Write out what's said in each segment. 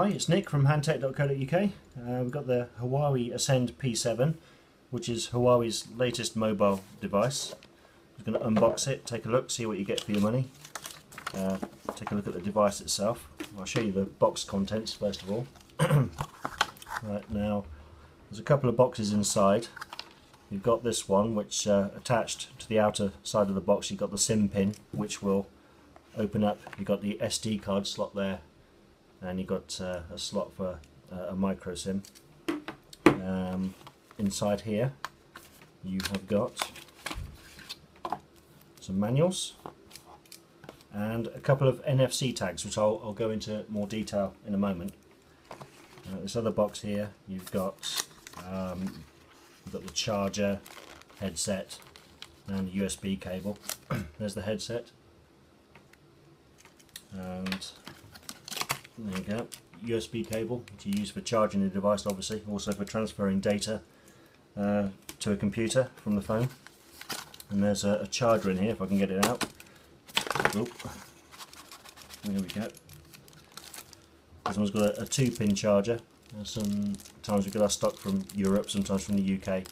Hi, it's Nick from handtec.co.uk. We've got the Huawei Ascend P7, which is Huawei's latest mobile device. I'm going to unbox it, take a look, see what you get for your money. Take a look at the device itself. I'll show you the box contents first of all. Right, now, there's a couple of boxes inside. You've got this one, which attached to the outer side of the box, you've got the SIM pin, which will open up. You've got the SD card slot there, and you've got a slot for a micro SIM. Inside here you have got some manuals and a couple of NFC tags, which I'll go into more detail in a moment. This other box here, you've got the charger, headset and a USB cable. There's the headset, and there you go, USB cable which you use for charging the device, obviously, also for transferring data to a computer from the phone. And there's a charger in here, if I can get it out. Oop. There we go. This one's got a 2-pin charger. Sometimes we get our stock from Europe, sometimes from the UK.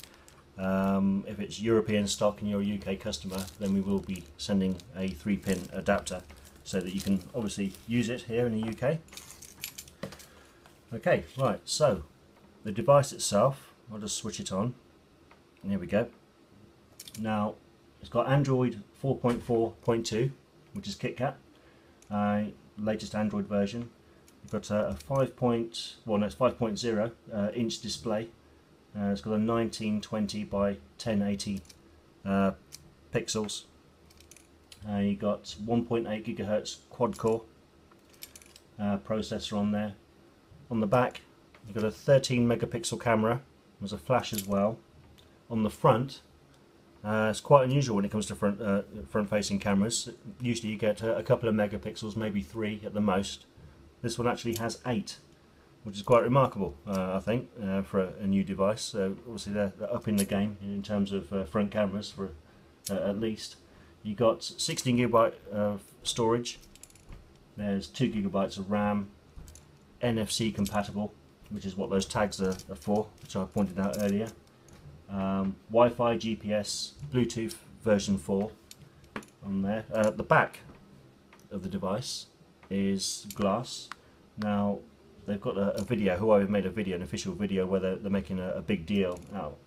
If it's European stock and you're a UK customer, then we will be sending a 3-pin adapter so that you can obviously use it here in the UK. Okay, right, so the device itself, I'll just switch it on. And here we go. Now, it's got Android 4.4.2, which is KitKat, latest Android version. You've got a 5.0 inch display. It's got a 1920 by 1080 pixels. You've got 1.8 gigahertz quad-core processor on there. On the back, you've got a 13 megapixel camera. There's a flash as well. On the front, it's quite unusual when it comes to front-facing cameras. Usually you get a couple of megapixels, maybe 3 at the most. This one actually has 8, which is quite remarkable, I think, for a new device. So obviously they're up in the game in terms of front cameras, for at least. You've got 16 gigabyte of storage. There's 2 gigabytes of RAM, NFC compatible, which is what those tags are for, which I pointed out earlier. Wi-Fi, GPS, Bluetooth version 4 on there. The back of the device is glass. Now they've got a video, Huawei made a video, an official video, where they're making a big deal out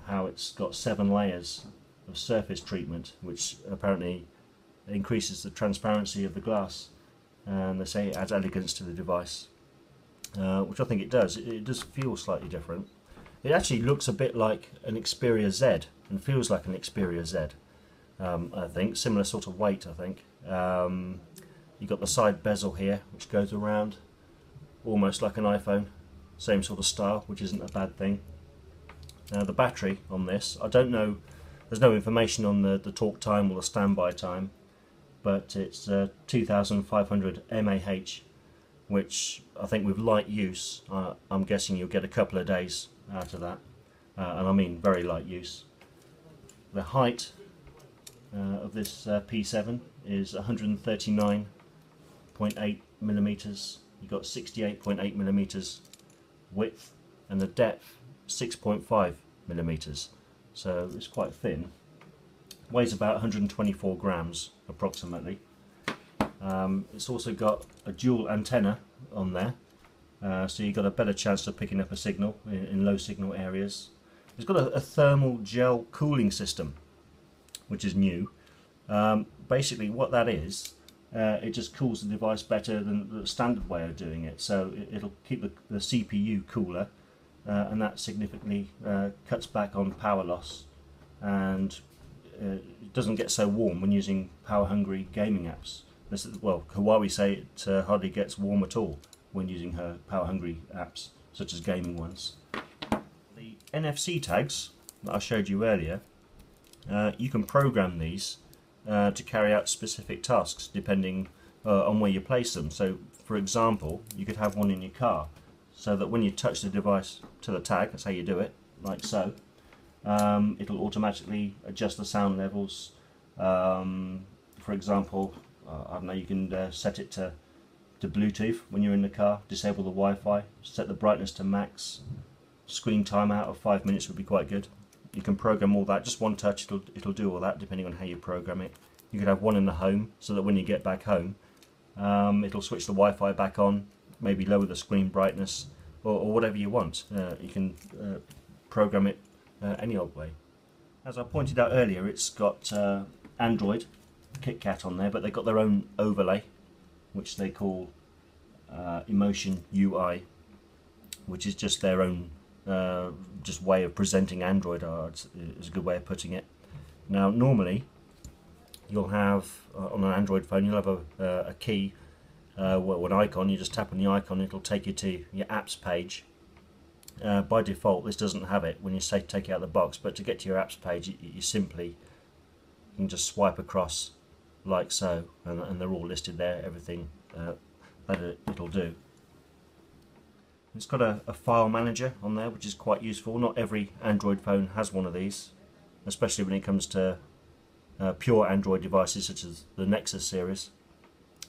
how it's got 7 layers of surface treatment, which apparently increases the transparency of the glass, and they say it adds elegance to the device, which I think it does. It does feel slightly different. It actually looks a bit like an Xperia Z and feels like an Xperia Z. I think similar sort of weight. I think you've got the side bezel here, which goes around almost like an iPhone, same sort of style, which isn't a bad thing. Now the battery on this, I don't know. There's no information on the talk time or the standby time, but it's 2,500 mAh, which I think with light use, I'm guessing you'll get a couple of days out of that, and I mean very light use. The height of this P7 is 139.8 millimeters. You've got 68.8 millimeters width, and the depth 6.5 millimeters. So it's quite thin. Weighs about 124 grams approximately. It's also got a dual antenna on there, so you've got a better chance of picking up a signal in low signal areas. It's got a thermal gel cooling system, which is new. Basically what that is, it just cools the device better than the standard way of doing it. So it'll keep the CPU cooler, and that significantly cuts back on power loss, and it doesn't get so warm when using power-hungry gaming apps. Well, Huawei say it hardly gets warm at all when using her power-hungry apps, such as gaming ones. The NFC tags that I showed you earlier, you can program these to carry out specific tasks depending on where you place them. So, for example, you could have one in your car, so that when you touch the device to the tag, that's how you do it, like so, it'll automatically adjust the sound levels. For example, I don't know, you can set it to to Bluetooth when you're in the car, disable the Wi-Fi, set the brightness to max, screen timeout of 5 minutes would be quite good. You can program all that, just one touch it'll do all that depending on how you program it. You could have one in the home so that when you get back home it'll switch the Wi-Fi back on, maybe lower the screen brightness or whatever you want. You can program it any old way. As I pointed out earlier, it's got Android, KitKat on there, but they've got their own overlay which they call Emotion UI, which is just their own just way of presenting Android art, is a good way of putting it. Now normally you'll have on an Android phone you'll have a key, an icon. You just tap on the icon, it'll take you to your apps page. By default this doesn't have it when you say take it out of the box, but to get to your apps page you can just swipe across like so, and they're all listed there, everything that it'll do. It's got a file manager on there which is quite useful. Not every Android phone has one of these, especially when it comes to pure Android devices such as the Nexus series.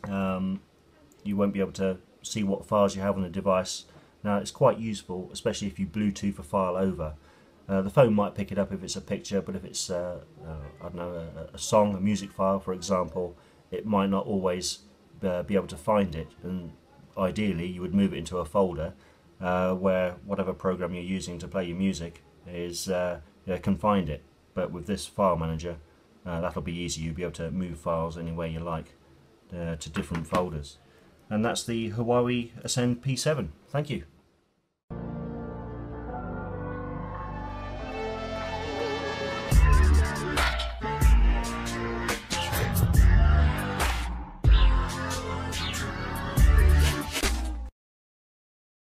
You won't be able to see what files you have on the device. Now it's quite useful, especially if you Bluetooth a file over. The phone might pick it up if it's a picture, but if it's I don't know, a song, a music file for example, it might not always be able to find it, and ideally you would move it into a folder where whatever program you're using to play your music is can find it. But with this file manager that'll be easy. You'll be able to move files any way you like to different folders. And that's the Huawei Ascend P7. Thank you.